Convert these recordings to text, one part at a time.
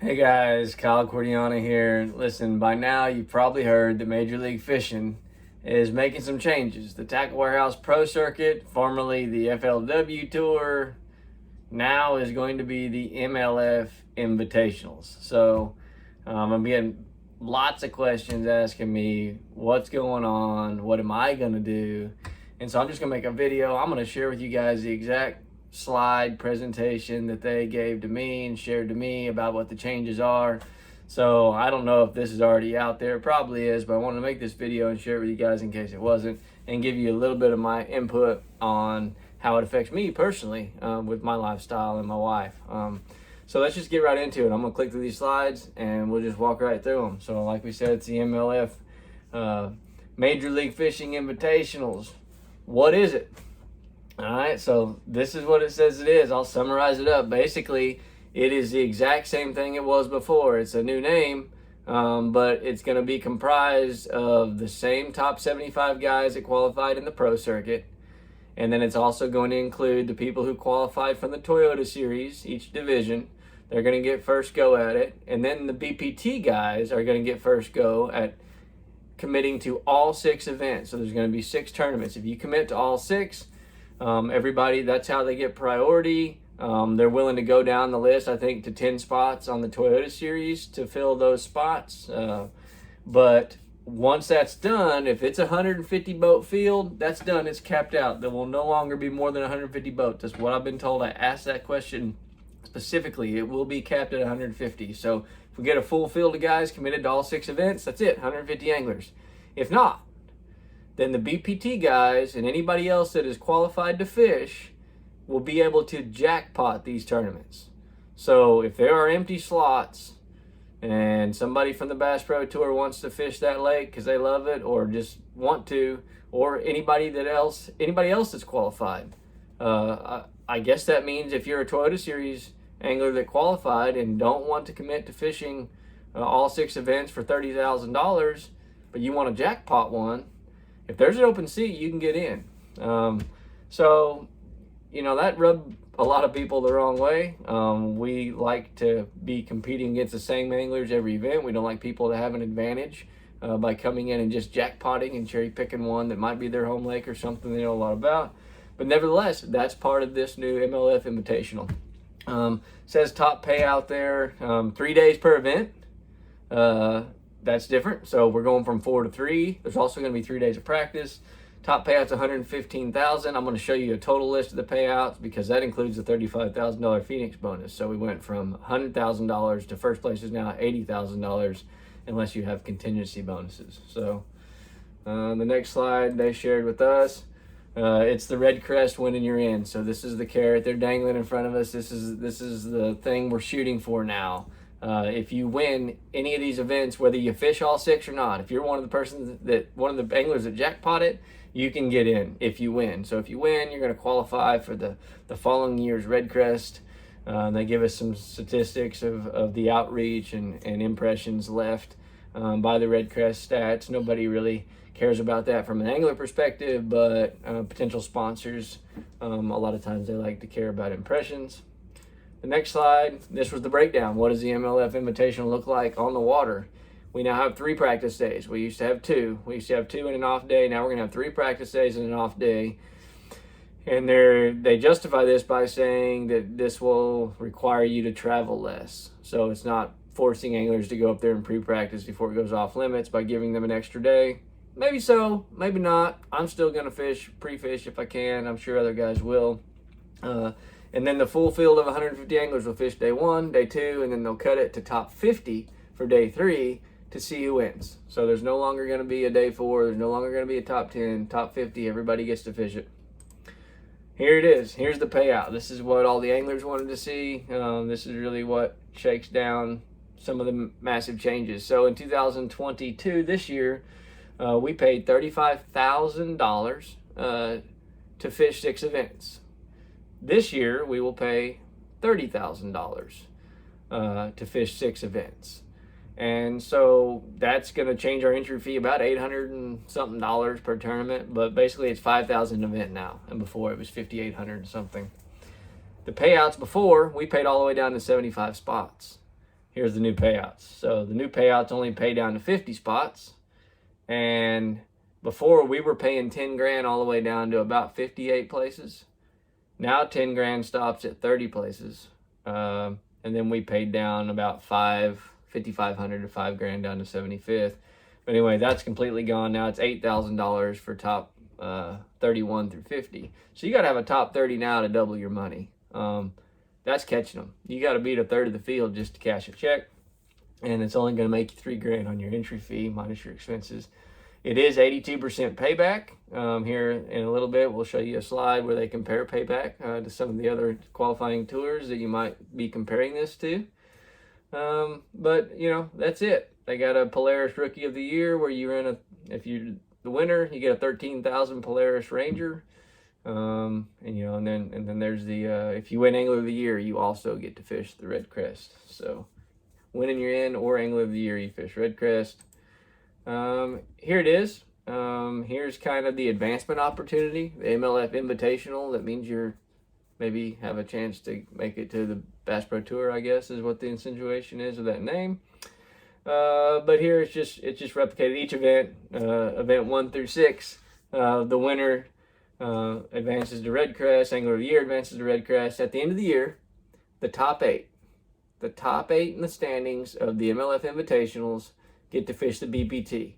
Hey guys, Kyle Cortiana here. Listen, by now you've probably heard that Major League Fishing is making some changes. The Tackle Warehouse Pro Circuit, formerly the FLW Tour, now is going to be the MLF Invitationals. So I'm getting lots of questions asking me what's going on, what am I going to do? And so I'm just going to make a video. I'm going to share with you guys the exact slide presentation that they gave to me and shared to me about what the changes are. So I don't know if this is already out there, it probably is, but I wanted to make this video and share it with you guys in case it wasn't, and give you a little bit of my input on how it affects me personally with my lifestyle and my wife. So let's just get right into it. I'm gonna click through these slides and we'll just walk right through them. So like we said, it's the MLF Major League Fishing Invitationals. What is it? All right, so this is what it says it is. I'll summarize it up. Basically, it is the exact same thing it was before. It's a new name, but it's going to be comprised of the same top 75 guys that qualified in the pro circuit. And then it's also going to include the people who qualified from the Toyota Series, each division. They're going to get first go at it. And then the BPT guys are going to get first go at committing to all 6 events. So there's going to be 6 tournaments. If you commit to all 6, everybody, that's how they get priority. They're willing to go down the list, I think, to 10 spots on the Toyota Series to fill those spots. But once that's done, if it's a 150 boat field, that's done. It's capped out. There will no longer be more than 150 boats. That's what I've been told. I asked that question specifically. It will be capped at 150. So if we get a full field of guys committed to all 6 events, that's it, 150 anglers. If not, then the BPT guys and anybody else that is qualified to fish will be able to jackpot these tournaments. So if there are empty slots and somebody from the Bass Pro Tour wants to fish that lake because they love it or just want to, or anybody else that's qualified, I guess that means if you're a Toyota Series angler that qualified and don't want to commit to fishing all 6 events for $30,000, but you want a jackpot one, if there's an open seat, you can get in. So, you know, that rubbed a lot of people the wrong way. We like to be competing against the same anglers every event. We don't like people to have an advantage by coming in and just jackpotting and cherry picking one that might be their home lake or something they know a lot about. But nevertheless, that's part of this new MLF Invitational. Says top payout there, 3 days per event. That's different. So we're going from 4 to 3. There's also going to be 3 days of practice. Top payout's $115,000. I'm going to show you a total list of the payouts because that includes the $35,000 Phoenix bonus. So we went from $100,000 to first place is now $80,000 unless you have contingency bonuses. So the next slide they shared with us, it's the red crest winning you're in. So this is the carrot they're dangling in front of us. This is the thing we're shooting for now. If you win any of these events, whether you fish all 6 or not, if you're one of the anglers that jackpot it, you can get in if you win. So if you win, you're going to qualify for the following year's Red Crest. They give us some statistics of the outreach and impressions left by the Red Crest stats. Nobody really cares about that from an angler perspective, but potential sponsors, a lot of times they like to care about impressions. The next slide, this was the breakdown. What does the MLF Invitational look like on the water? We now have 3 practice days. We used to have 2. We used to have 2 and an off day. Now we're going to have 3 practice days and an off day. And they justify this by saying that this will require you to travel less. So it's not forcing anglers to go up there and pre-practice before it goes off limits by giving them an extra day. Maybe so, maybe not. I'm still going to fish, pre-fish if I can. I'm sure other guys will. And then the full field of 150 anglers will fish day 1, day 2, and then they'll cut it to top 50 for day 3 to see who wins. So there's no longer going to be a day 4. There's no longer going to be a top 10, top 50. Everybody gets to fish it. Here it is. Here's the payout. This is what all the anglers wanted to see. This is really what shakes down some of the massive changes. So in 2022, this year, we paid $35,000 to fish 6 events. This year, we will pay $30,000 to fish 6 events. And so that's going to change our entry fee about $800 and something per tournament, but basically it's $5,000 an event now, and before it was $5,800 and something. The payouts before, we paid all the way down to 75 spots. here's the new payouts. So the new payouts only pay down to 50 spots. And before we were paying 10 grand all the way down to about 58 places. Now 10 grand stops at 30 places. And then we paid down about 5,500 to 5 grand down to 75th. But anyway, that's completely gone. Now it's $8,000 for top 31 through 50. So you got to have a top 30 now to double your money. That's catching them. You got to beat a third of the field just to cash a check. And it's only going to make you 3 grand on your entry fee minus your expenses. It is 82% payback. Here in a little bit, we'll show you a slide where they compare payback to some of the other qualifying tours that you might be comparing this to. But, you know, that's it. They got a Polaris Rookie of the Year where if you're the winner, you get a 13,000 Polaris Ranger. And then there's the, if you win Angler of the Year, you also get to fish the Red Crest. So winning you're in, or Angler of the Year, you fish Red Crest. Here it is. Here's kind of the advancement opportunity, the MLF Invitational. That means you're maybe have a chance to make it to the Bass Pro Tour, I guess, is what the insinuation is of that name. But here it's just replicated each event, event 1 through 6. The winner advances to Red Crest, Angler of the Year advances to Red Crest. At the end of the year, the top 8 in the standings of the MLF Invitationals get to fish the BPT.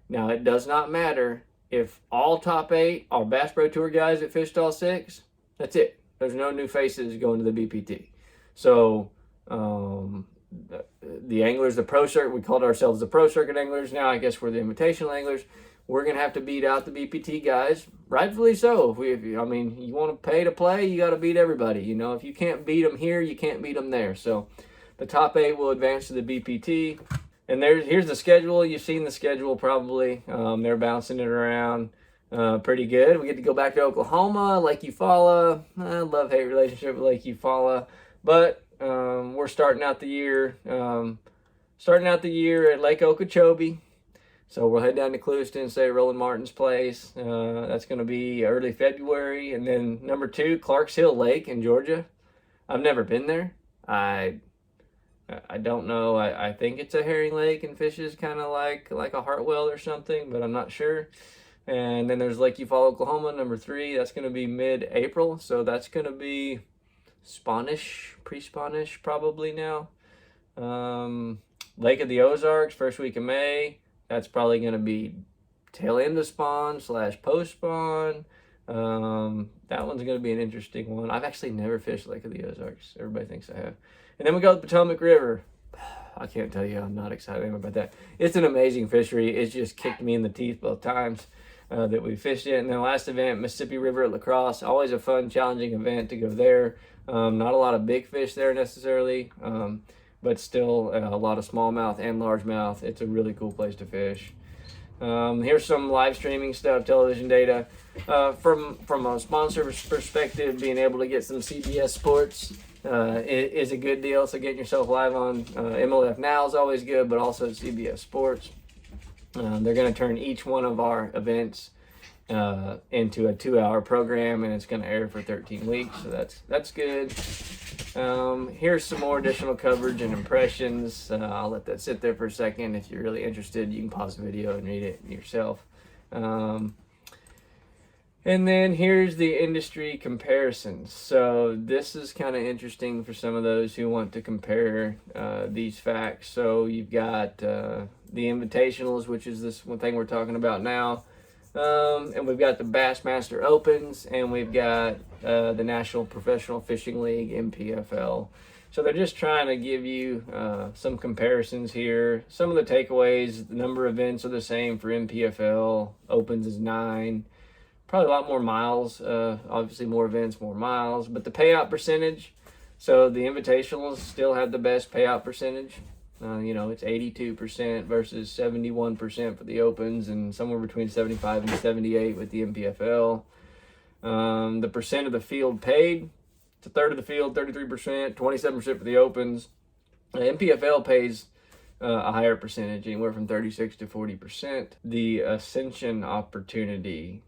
Now, it does not matter if all top 8 are Bass Pro Tour guys that fished all 6. That's it. There's no new faces going to the BPT. So, the anglers, the pro circuit, we called ourselves the pro circuit anglers. Now, I guess we're the invitational anglers. We're going to have to beat out the BPT guys, rightfully so. You want to pay to play, you got to beat everybody. You know, if you can't beat them here, you can't beat them there. So, the top 8 will advance to the BPT. And here's the schedule. You've seen the schedule probably. They're bouncing it around pretty good. We get to go back to Oklahoma, Lake Eufaula. Love-hate relationship with Lake Eufaula. But we're starting out the year at Lake Okeechobee. So we'll head down to Clewiston, say Roland Martin's place. That's going to be early February. And then number 2, Clarks Hill Lake in Georgia. I've never been there. I don't know. I think it's a herring lake and fishes kind of like a Hartwell or something, but I'm not sure. And then there's Lake Eufaula, Oklahoma, number 3. That's going to be mid-April. So that's going to be spawnish, pre-spawnish probably now. Lake of the Ozarks, first week of May. That's probably going to be tail end of spawn / post-spawn. That one's going to be an interesting one. I've actually never fished Lake of the Ozarks. Everybody thinks I have. And then we go to the Potomac River. I can't tell you I'm not excited about that. It's an amazing fishery. It's just kicked me in the teeth both times that we fished it. And then last event, Mississippi River at La Crosse. Always a fun, challenging event to go there. Not a lot of big fish there necessarily, but still a lot of smallmouth and largemouth. It's a really cool place to fish. Here's some live streaming stuff, television data. From a sponsor perspective, being able to get some CBS Sports is a good deal. So getting yourself live on MLF Now is always good, but also CBS Sports. They're going to turn each one of our events into a 2-hour program, and it's going to air for 13 weeks. So that's good. Here's some more additional coverage and impressions. I'll let that sit there for a second. If you're really interested, you can pause the video and read it yourself. And then here's the industry comparisons. So this is kind of interesting for some of those who want to compare these facts. So you've got the Invitationals, which is this one thing we're talking about now. And we've got the Bassmaster Opens, and we've got the National Professional Fishing League, NPFL. So they're just trying to give you some comparisons here. Some of the takeaways: the number of events are the same for NPFL. Opens is 9. Probably a lot more miles. Obviously, more events, more miles. But the payout percentage. So the Invitationals still have the best payout percentage. It's 82% versus 71% for the Opens, and somewhere between 75 and 78 with the NPFL. The percent of the field paid, it's a third of the field, 33%, 27% for the Opens. The NPFL pays a higher percentage, anywhere from 36 to 40%. The Ascension opportunity.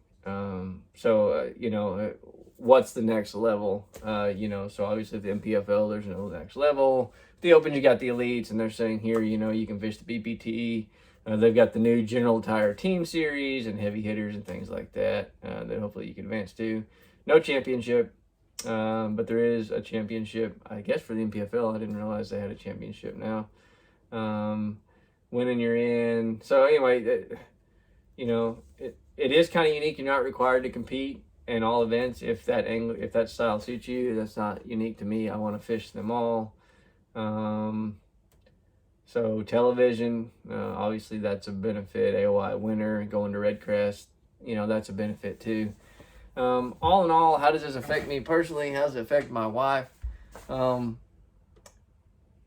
What's the next level? So obviously the NPFL, there's no next level. the Opens, you got the elites, and they're saying here, you know, you can fish the BPT. They've got the new General Tire Team Series and heavy hitters and things like that that hopefully you can advance to. No championship, but there is a championship, I guess, for the MPFL. I didn't realize they had a championship now. Winning, you're in. So anyway, you know, it is kind of unique. You're not required to compete in all events if that style suits you. That's not unique to me. I want to fish them all. So television, obviously that's a benefit. AOI winner, going to Red Crest, you know, that's a benefit too. All in all, how does this affect me personally? How does it affect my wife?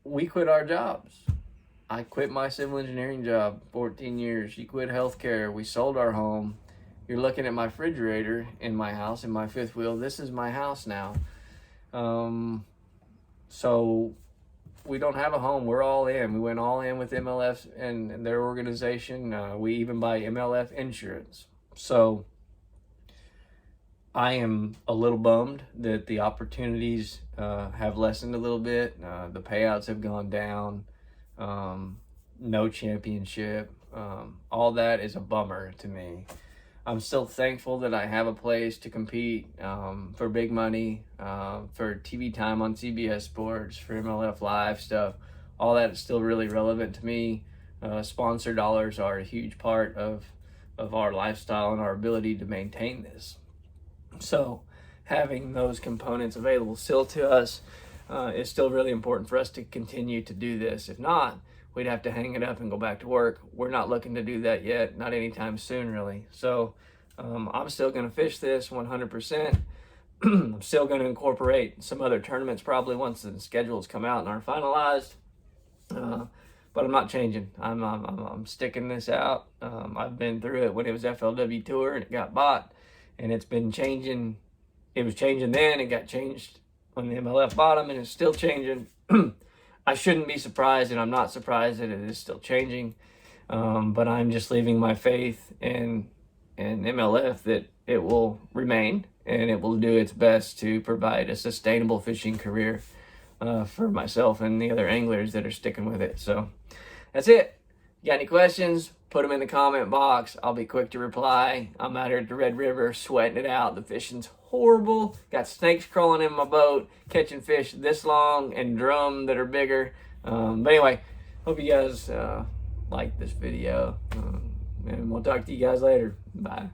We quit our jobs. I quit my civil engineering job, 14 years. She quit healthcare. We sold our home. You're looking at my refrigerator in my house, in my fifth wheel. This is my house now. So we don't have a home. We're all in. We went all in with MLF and their organization. We even buy MLF insurance. So I am a little bummed that the opportunities have lessened a little bit. The payouts have gone down. No championship. All that is a bummer to me. I'm still thankful that I have a place to compete for big money, for TV time on CBS Sports, for MLF Live stuff. All that is still really relevant to me. Sponsor dollars are a huge part of our lifestyle and our ability to maintain this. So having those components available still to us is still really important for us to continue to do this. If not, we'd have to hang it up and go back to work. We're not looking to do that yet, not anytime soon, really. So I'm still going to fish this 100%. I'm still going to incorporate some other tournaments probably once the schedules come out and are finalized. But I'm not changing. I'm sticking this out. I've been through it when it was FLW Tour and it got bought, and it's been changing. It was changing then. It got changed when the MLF bought them, and it's still changing. I shouldn't be surprised, and I'm not surprised that it is still changing. But I'm just leaving my faith in MLF that it will remain and it will do its best to provide a sustainable fishing career for myself and the other anglers that are sticking with it. So that's it. You got any questions? Put them in the comment box. I'll be quick to reply. I'm out here at the Red River sweating it out. The fishing's horrible. Got snakes crawling in my boat, catching fish this long and drum that are bigger. But anyway, hope you guys like this video. And we'll talk to you guys later. Bye.